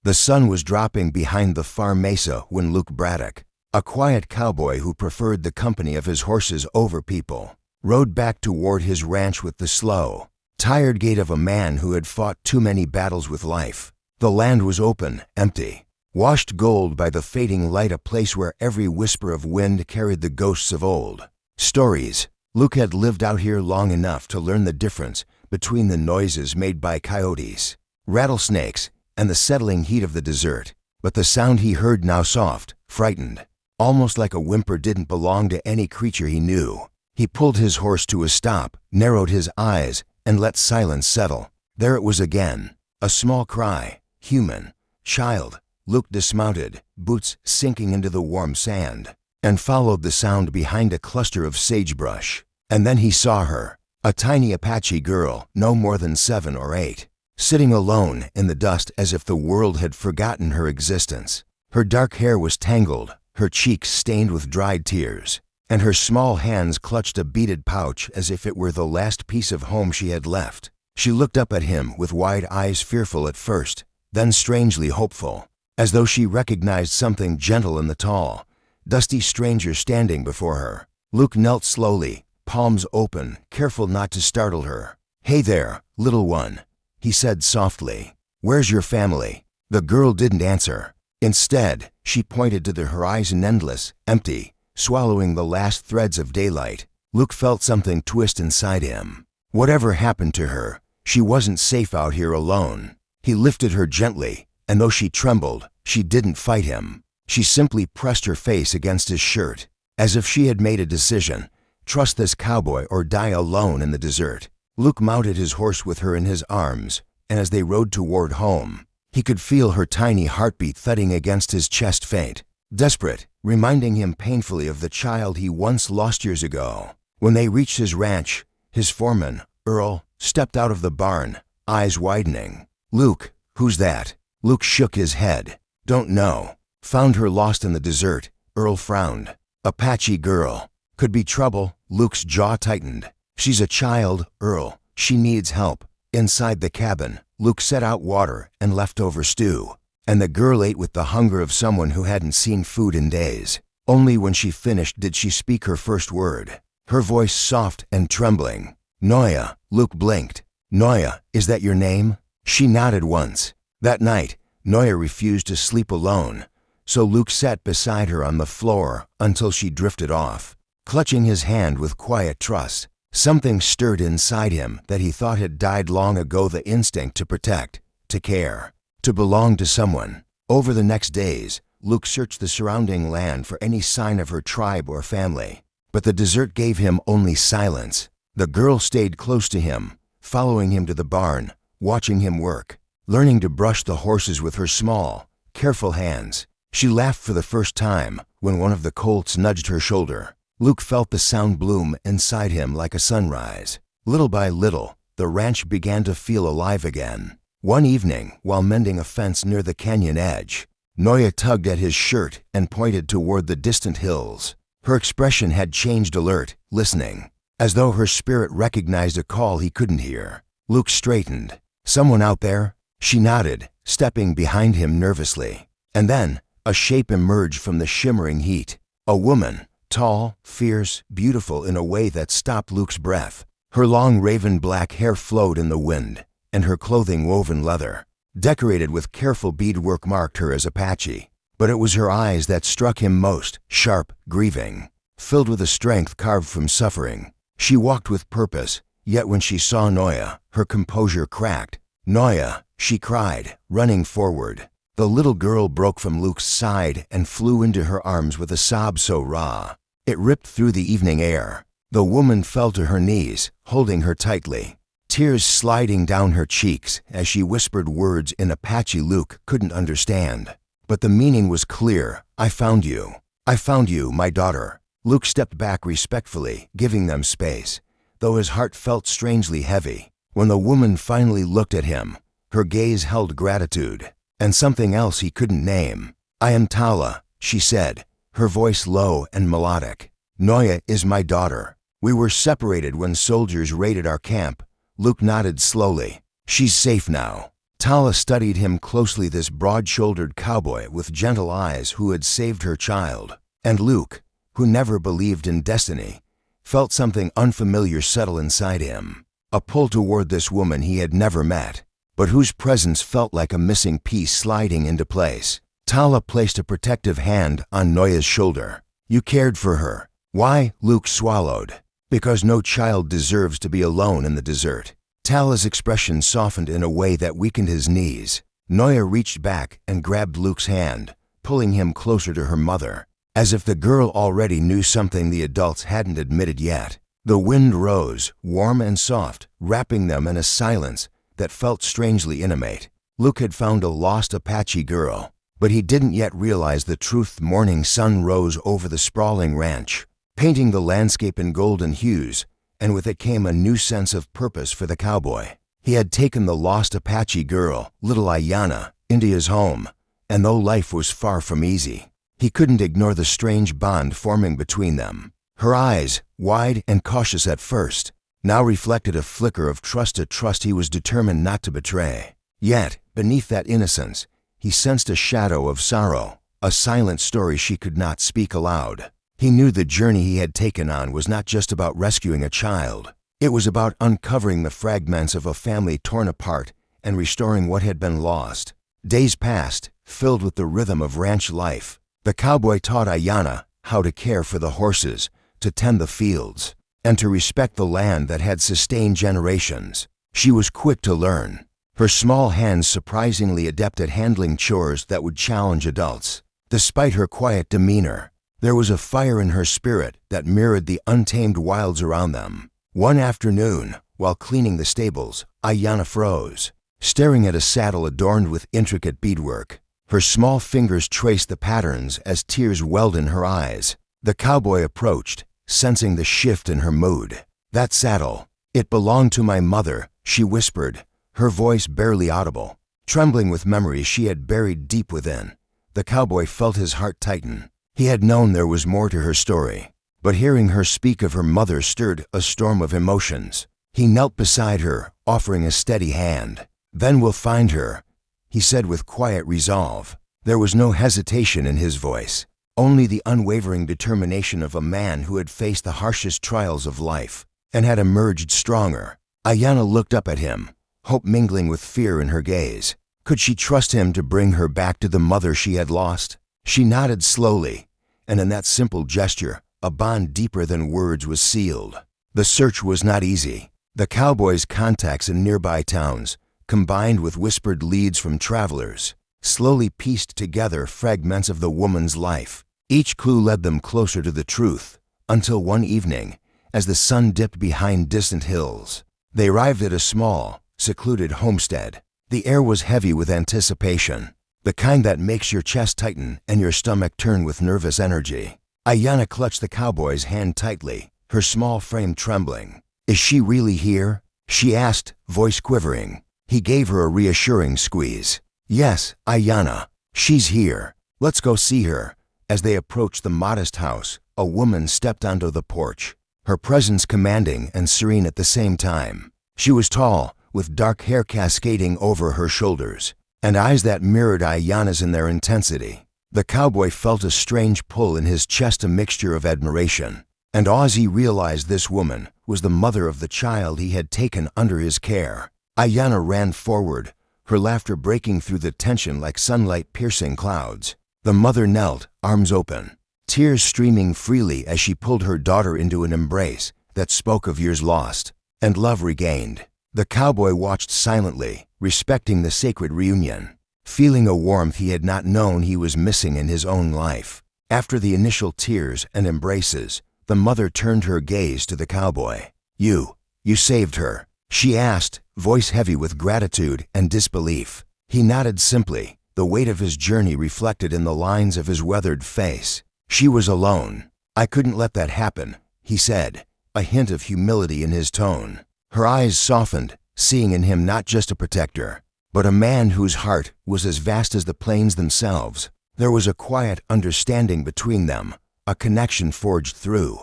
The sun was dropping behind the far mesa when Luke Braddock, a quiet cowboy who preferred the company of his horses over people, rode back toward his ranch with the slow, tired gait of a man who had fought too many battles with life. The land was open, empty, washed gold by the fading light, a place where every whisper of wind carried the ghosts of old stories. Luke had lived out here long enough to learn the difference between the noises made by coyotes, rattlesnakes, and the settling heat of the desert. But the sound he heard now, soft, frightened, almost like a whimper, didn't belong to any creature he knew. He pulled his horse to a stop, narrowed his eyes, and let silence settle. There it was again, a small cry, human, child. Luke dismounted, boots sinking into the warm sand, and followed the sound behind a cluster of sagebrush. And then he saw her, a tiny Apache girl, no more than 7 or 8, sitting alone in the dust as if the world had forgotten her existence. Her dark hair was tangled, her cheeks stained with dried tears, and her small hands clutched a beaded pouch as if it were the last piece of home she had left. She looked up at him with wide eyes, fearful at first, then strangely hopeful, as though she recognized something gentle in the tall, dusty stranger standing before her. Luke knelt slowly, palms open, careful not to startle her. "Hey there, little one," he said softly. "Where's your family?" The girl didn't answer. Instead, she pointed to the horizon, endless, empty, swallowing the last threads of daylight. Luke felt something twist inside him. Whatever happened to her, she wasn't safe out here alone. He lifted her gently, and though she trembled, she didn't fight him. She simply pressed her face against his shirt, as if she had made a decision: trust this cowboy or die alone in the desert. Luke mounted his horse with her in his arms, and as they rode toward home, he could feel her tiny heartbeat thudding against his chest, faint, desperate, reminding him painfully of the child he once lost years ago. When they reached his ranch, his foreman, Earl, stepped out of the barn, eyes widening. "Luke, who's that?" Luke shook his head. "Don't know. Found her lost in the desert." Earl frowned. "Apache girl. Could be trouble." Luke's jaw tightened. "She's a child, Earl. She needs help." Inside the cabin, Luke set out water and leftover stew, and the girl ate with the hunger of someone who hadn't seen food in days. Only when she finished did she speak her first word, her voice soft and trembling. "Noya." Luke blinked. "Noya, is that your name?" She nodded once. That night, Noya refused to sleep alone, so Luke sat beside her on the floor until she drifted off. Clutching his hand with quiet trust, something stirred inside him that he thought had died long ago, the instinct to protect, to care, to belong to someone. Over the next days, Luke searched the surrounding land for any sign of her tribe or family, but the desert gave him only silence. The girl stayed close to him, following him to the barn, watching him work, learning to brush the horses with her small, careful hands. She laughed for the first time when one of the colts nudged her shoulder. Luke felt the sound bloom inside him like a sunrise. Little by little, the ranch began to feel alive again. One evening, while mending a fence near the canyon edge, Noya tugged at his shirt and pointed toward the distant hills. Her expression had changed, alert, listening, as though her spirit recognized a call he couldn't hear. Luke straightened. "Someone out there?" She nodded, stepping behind him nervously. And then, a shape emerged from the shimmering heat. A woman, tall, fierce, beautiful in a way that stopped Luke's breath. Her long raven black hair flowed in the wind, and her clothing woven leather, decorated with careful beadwork, marked her as Apache. But it was her eyes that struck him most, sharp, grieving, filled with a strength carved from suffering. She walked with purpose, yet when she saw Noya, her composure cracked. "Noya," she cried, running forward. The little girl broke from Luke's side and flew into her arms with a sob so raw it ripped through the evening air. The woman fell to her knees, holding her tightly, tears sliding down her cheeks as she whispered words in Apache Luke couldn't understand. But the meaning was clear. "I found you. I found you, my daughter." Luke stepped back respectfully, giving them space, though his heart felt strangely heavy. When the woman finally looked at him, her gaze held gratitude, and something else he couldn't name. "I am Tala," she said, her voice low and melodic. "Noya is my daughter. We were separated when soldiers raided our camp." Luke nodded slowly. "She's safe now." Tala studied him closely, this broad-shouldered cowboy with gentle eyes who had saved her child. And Luke, who never believed in destiny, felt something unfamiliar settle inside him. A pull toward this woman he had never met, but whose presence felt like a missing piece sliding into place. Tala placed a protective hand on Noya's shoulder. "You cared for her." "Why?" Luke swallowed. "Because no child deserves to be alone in the desert." Tala's expression softened in a way that weakened his knees. Noya reached back and grabbed Luke's hand, pulling him closer to her mother, as if the girl already knew something the adults hadn't admitted yet. The wind rose, warm and soft, wrapping them in a silence that felt strangely intimate. Luke had found a lost Apache girl, but he didn't yet realize the truth. The morning sun rose over the sprawling ranch, painting the landscape in golden hues, and with it came a new sense of purpose for the cowboy. He had taken the lost Apache girl, little Ayanna, into his home, and though life was far from easy, he couldn't ignore the strange bond forming between them. Her eyes, wide and cautious at first, now reflected a flicker of trust, a trust he was determined not to betray. Yet, beneath that innocence, he sensed a shadow of sorrow, a silent story she could not speak aloud. He knew the journey he had taken on was not just about rescuing a child. It was about uncovering the fragments of a family torn apart and restoring what had been lost. Days passed, filled with the rhythm of ranch life. The cowboy taught Ayanna how to care for the horses, to tend the fields, and to respect the land that had sustained generations. She was quick to learn, her small hands surprisingly adept at handling chores that would challenge adults. Despite her quiet demeanor, there was a fire in her spirit that mirrored the untamed wilds around them. One afternoon, while cleaning the stables, Ayanna froze, staring at a saddle adorned with intricate beadwork. Her small fingers traced the patterns as tears welled in her eyes. The cowboy approached, sensing the shift in her mood. "That saddle, it belonged to my mother," she whispered, her voice barely audible, trembling with memories she had buried deep within. The cowboy felt his heart tighten. He had known there was more to her story, but hearing her speak of her mother stirred a storm of emotions. He knelt beside her, offering a steady hand. "Then we'll find her," he said with quiet resolve. There was no hesitation in his voice, only the unwavering determination of a man who had faced the harshest trials of life and had emerged stronger. Ayanna looked up at him, hope mingling with fear in her gaze. Could she trust him to bring her back to the mother she had lost? She nodded slowly, and in that simple gesture, a bond deeper than words was sealed. The search was not easy. The cowboy's contacts in nearby towns, combined with whispered leads from travelers, slowly pieced together fragments of the woman's life. Each clue led them closer to the truth, until one evening, as the sun dipped behind distant hills, they arrived at a small, secluded homestead. The air was heavy with anticipation, the kind that makes your chest tighten and your stomach turn with nervous energy. Ayanna clutched the cowboy's hand tightly, her small frame trembling. "Is she really here?" she asked, voice quivering. He gave her a reassuring squeeze. "Yes, Ayanna, she's here. Let's go see her." As they approached the modest house, a woman stepped onto the porch, her presence commanding and serene at the same time. She was tall, with dark hair cascading over her shoulders, and eyes that mirrored Ayanna's in their intensity. The cowboy felt a strange pull in his chest, a mixture of admiration and awe as he realized this woman was the mother of the child he had taken under his care. Ayanna ran forward, her laughter breaking through the tension like sunlight piercing clouds. The mother knelt, arms open, tears streaming freely as she pulled her daughter into an embrace that spoke of years lost and love regained. The cowboy watched silently, respecting the sacred reunion, feeling a warmth he had not known he was missing in his own life. After the initial tears and embraces, the mother turned her gaze to the cowboy. You saved her," she asked, voice heavy with gratitude and disbelief. He nodded simply, the weight of his journey reflected in the lines of his weathered face. "She was alone. I couldn't let that happen," he said, a hint of humility in his tone. Her eyes softened, seeing in him not just a protector, but a man whose heart was as vast as the plains themselves. There was a quiet understanding between them, a connection forged through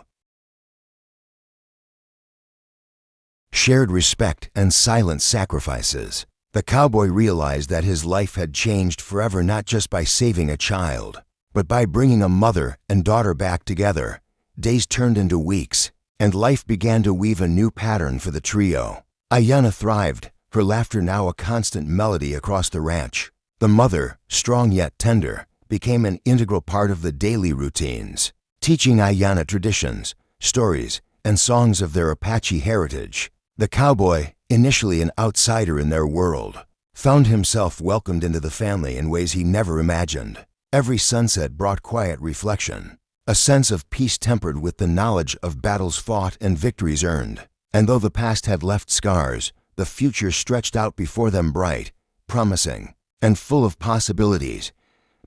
shared respect and silent sacrifices. The cowboy realized that his life had changed forever, not just by saving a child, but by bringing a mother and daughter back together. Days turned into weeks, and life began to weave a new pattern for the trio. Ayanna thrived, her laughter now a constant melody across the ranch. The mother, strong yet tender, became an integral part of the daily routines, teaching Ayanna traditions, stories, and songs of their Apache heritage. The cowboy, initially an outsider in their world, found himself welcomed into the family in ways he never imagined. Every sunset brought quiet reflection, a sense of peace tempered with the knowledge of battles fought and victories earned. And though the past had left scars, the future stretched out before them bright, promising, and full of possibilities.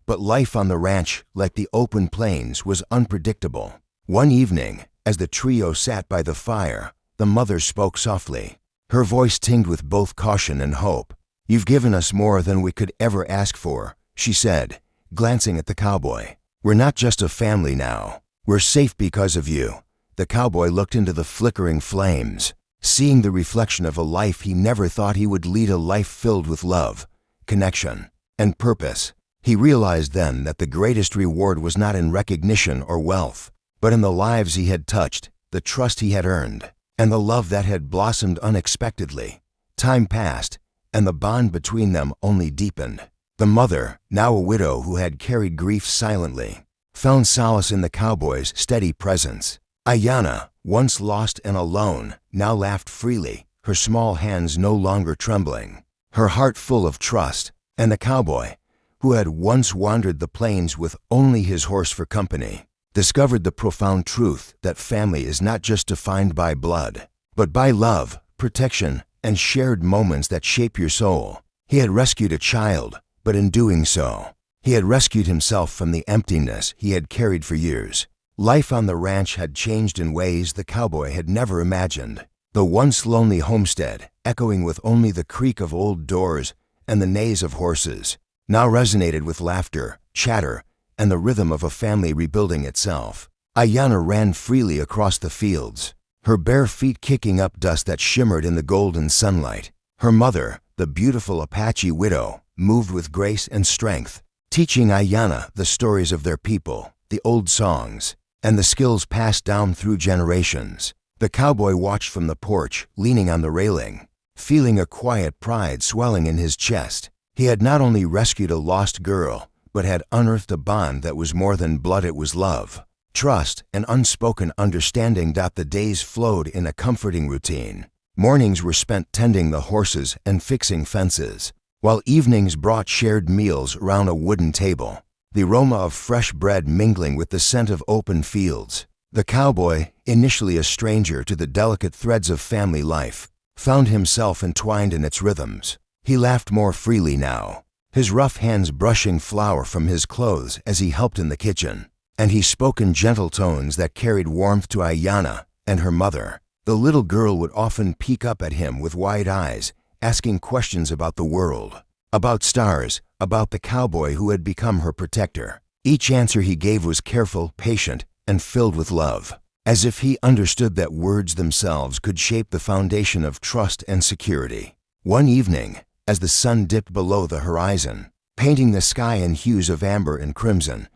But life on the ranch, like the open plains, was unpredictable. One evening, as the trio sat by the fire, the mother spoke softly, her voice tinged with both caution and hope. "You've given us more than we could ever ask for," she said, glancing at the cowboy. "We're not just a family now. We're safe because of you." The cowboy looked into the flickering flames, seeing the reflection of a life he never thought he would lead, a life filled with love, connection, and purpose. He realized then that the greatest reward was not in recognition or wealth, but in the lives he had touched, the trust he had earned, and the love that had blossomed unexpectedly. Time passed, and the bond between them only deepened. The mother, now a widow who had carried grief silently, found solace in the cowboy's steady presence. Ayanna, once lost and alone, now laughed freely, her small hands no longer trembling, her heart full of trust. And the cowboy, who had once wandered the plains with only his horse for company, discovered the profound truth that family is not just defined by blood, but by love, protection, and shared moments that shape your soul. He had rescued a child, but in doing so, he had rescued himself from the emptiness he had carried for years. Life on the ranch had changed in ways the cowboy had never imagined. The once lonely homestead, echoing with only the creak of old doors and the neighs of horses, now resonated with laughter, chatter, and the rhythm of a family rebuilding itself. Ayanna ran freely across the fields, her bare feet kicking up dust that shimmered in the golden sunlight. Her mother, the beautiful Apache widow, moved with grace and strength, teaching Ayanna the stories of their people, the old songs, and the skills passed down through generations. The cowboy watched from the porch, leaning on the railing, feeling a quiet pride swelling in his chest. He had not only rescued a lost girl, but had unearthed a bond that was more than blood. It was love, trust, and unspoken understanding. The days flowed in a comforting routine. Mornings were spent tending the horses and fixing fences, while evenings brought shared meals around a wooden table, the aroma of fresh bread mingling with the scent of open fields. The cowboy, initially a stranger to the delicate threads of family life, found himself entwined in its rhythms. He laughed more freely now, his rough hands brushing flour from his clothes as he helped in the kitchen, and he spoke in gentle tones that carried warmth to Ayanna and her mother. The little girl would often peek up at him with wide eyes, asking questions about the world, about stars, about the cowboy who had become her protector. Each answer he gave was careful, patient, and filled with love, as if he understood that words themselves could shape the foundation of trust and security. One evening, as the sun dipped below the horizon, painting the sky in hues of amber and crimson,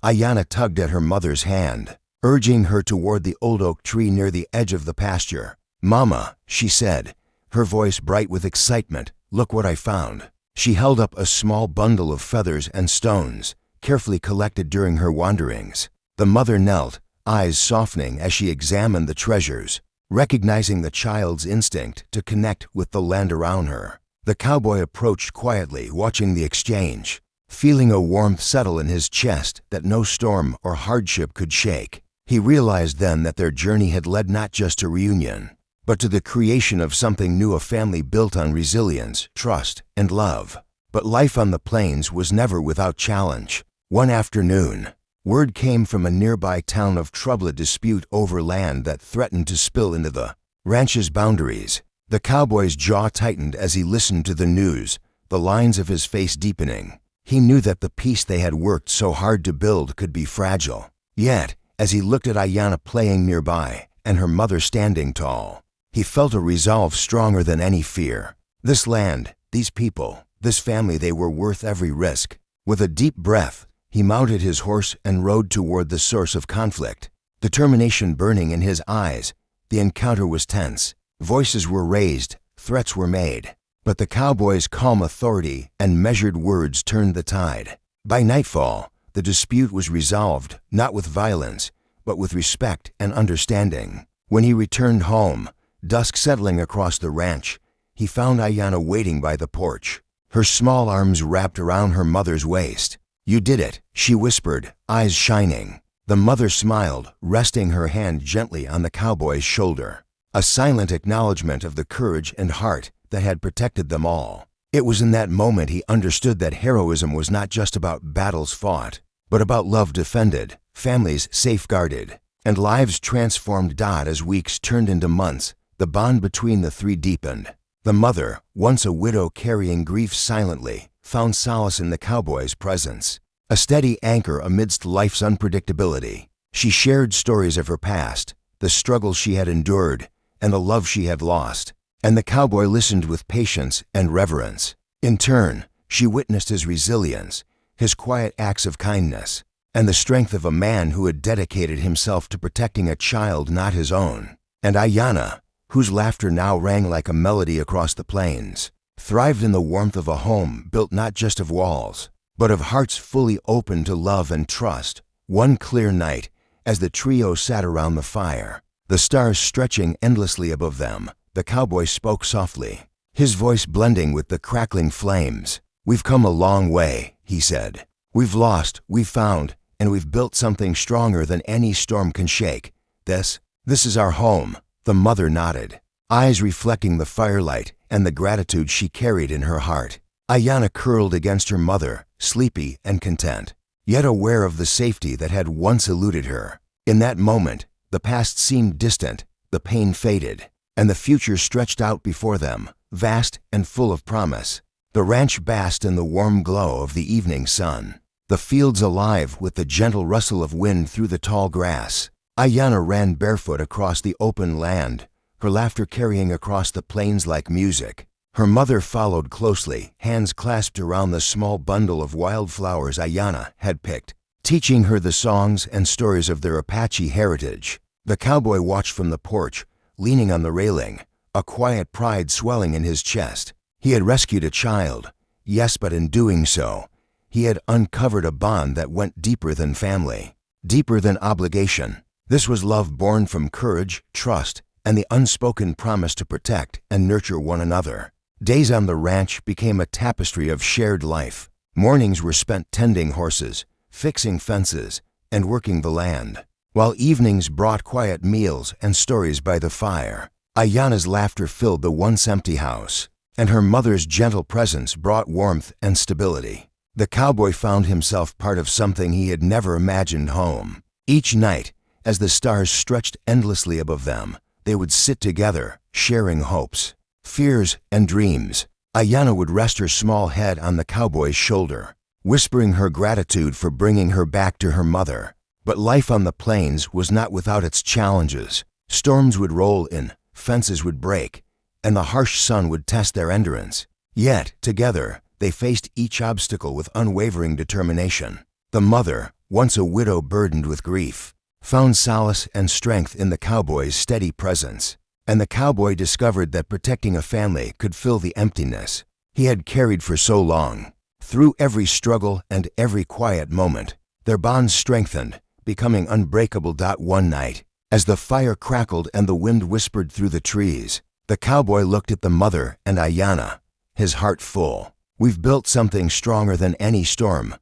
Ayanna tugged at her mother's hand, urging her toward the old oak tree near the edge of the pasture. "Mama," she said, her voice bright with excitement, "look what I found." She held up a small bundle of feathers and stones, carefully collected during her wanderings. The mother knelt, eyes softening as she examined the treasures, recognizing the child's instinct to connect with the land around her. The cowboy approached quietly, watching the exchange, feeling a warmth settle in his chest that no storm or hardship could shake. He realized then that their journey had led not just to reunion, but to the creation of something new, a family built on resilience, trust, and love. But life on the plains was never without challenge. One afternoon, word came from a nearby town of trouble, a dispute over land that threatened to spill into the ranch's boundaries. The cowboy's jaw tightened as he listened to the news, the lines of his face deepening. He knew that the peace they had worked so hard to build could be fragile. Yet, as he looked at Ayanna playing nearby and her mother standing tall, he felt a resolve stronger than any fear. This land, These people, this family, they were worth every risk. With a deep breath, he mounted his horse and rode toward the source of conflict. Determination burning in his eyes, the encounter was tense. Voices were raised, threats were made. But the cowboy's calm authority and measured words turned the tide. By nightfall, the dispute was resolved, not with violence, but with respect and understanding. When he returned home, dusk settling across the ranch, he found Ayanna waiting by the porch, her small arms wrapped around her mother's waist. "You did it," she whispered, eyes shining. The mother smiled, resting her hand gently on the cowboy's shoulder, a silent acknowledgement of the courage and heart that had protected them all. It was in that moment he understood that heroism was not just about battles fought, but about love defended, families safeguarded, and lives transformed. As weeks turned into months, the bond between the three deepened. The mother, once a widow carrying grief silently, found solace in the cowboy's presence, a steady anchor amidst life's unpredictability. She shared stories of her past, the struggles she had endured, and the love she had lost, and the cowboy listened with patience and reverence. In turn, she witnessed his resilience, his quiet acts of kindness, and the strength of a man who had dedicated himself to protecting a child not his own. And Ayanna, whose laughter now rang like a melody across the plains, thrived in the warmth of a home built not just of walls, but of hearts fully open to love and trust. One clear night, as the trio sat around the fire, the stars stretching endlessly above them, the cowboy spoke softly, his voice blending with the crackling flames. "We've come a long way," he said. "We've lost, we've found, and we've built something stronger than any storm can shake. This is our home." The mother nodded, eyes reflecting the firelight and the gratitude she carried in her heart. Ayanna curled against her mother, sleepy and content, yet aware of the safety that had once eluded her. In that moment, the past seemed distant, the pain faded, and the future stretched out before them, vast and full of promise. The ranch basked in the warm glow of the evening sun, the fields alive with the gentle rustle of wind through the tall grass. Ayanna ran barefoot across the open land, her laughter carrying across the plains like music. Her mother followed closely, hands clasped around the small bundle of wildflowers Ayanna had picked, teaching her the songs and stories of their Apache heritage. The cowboy watched from the porch, leaning on the railing, a quiet pride swelling in his chest. He had rescued a child, yes, but in doing so, he had uncovered a bond that went deeper than family, deeper than obligation. This was love born from courage, trust, and the unspoken promise to protect and nurture one another. Days on the ranch became a tapestry of shared life. Mornings were spent tending horses, fixing fences, and working the land, while evenings brought quiet meals and stories by the fire. Ayanna's laughter filled the once empty house, and her mother's gentle presence brought warmth and stability. The cowboy found himself part of something he had never imagined: home. Each night, as the stars stretched endlessly above them, they would sit together, sharing hopes, fears, and dreams. Ayanna would rest her small head on the cowboy's shoulder, whispering her gratitude for bringing her back to her mother. But life on the plains was not without its challenges. Storms would roll in, fences would break, and the harsh sun would test their endurance. Yet, together, they faced each obstacle with unwavering determination. The mother, once a widow burdened with grief, found solace and strength in the cowboy's steady presence, and the cowboy discovered that protecting a family could fill the emptiness he had carried for so long. Through every struggle and every quiet moment, their bonds strengthened, becoming unbreakable. One night, as the fire crackled and the wind whispered through the trees, the cowboy looked at the mother and Ayanna, his heart full. "We've built something stronger than any storm,"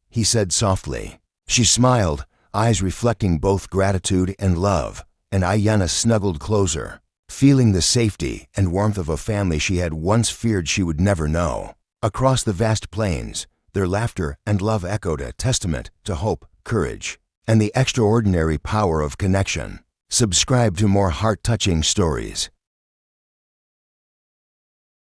he said softly. She smiled, eyes reflecting both gratitude and love, and Ayanna snuggled closer, feeling the safety and warmth of a family she had once feared she would never know. Across the vast plains, their laughter and love echoed, a testament to hope, courage, and the extraordinary power of connection. Subscribe to more heart-touching stories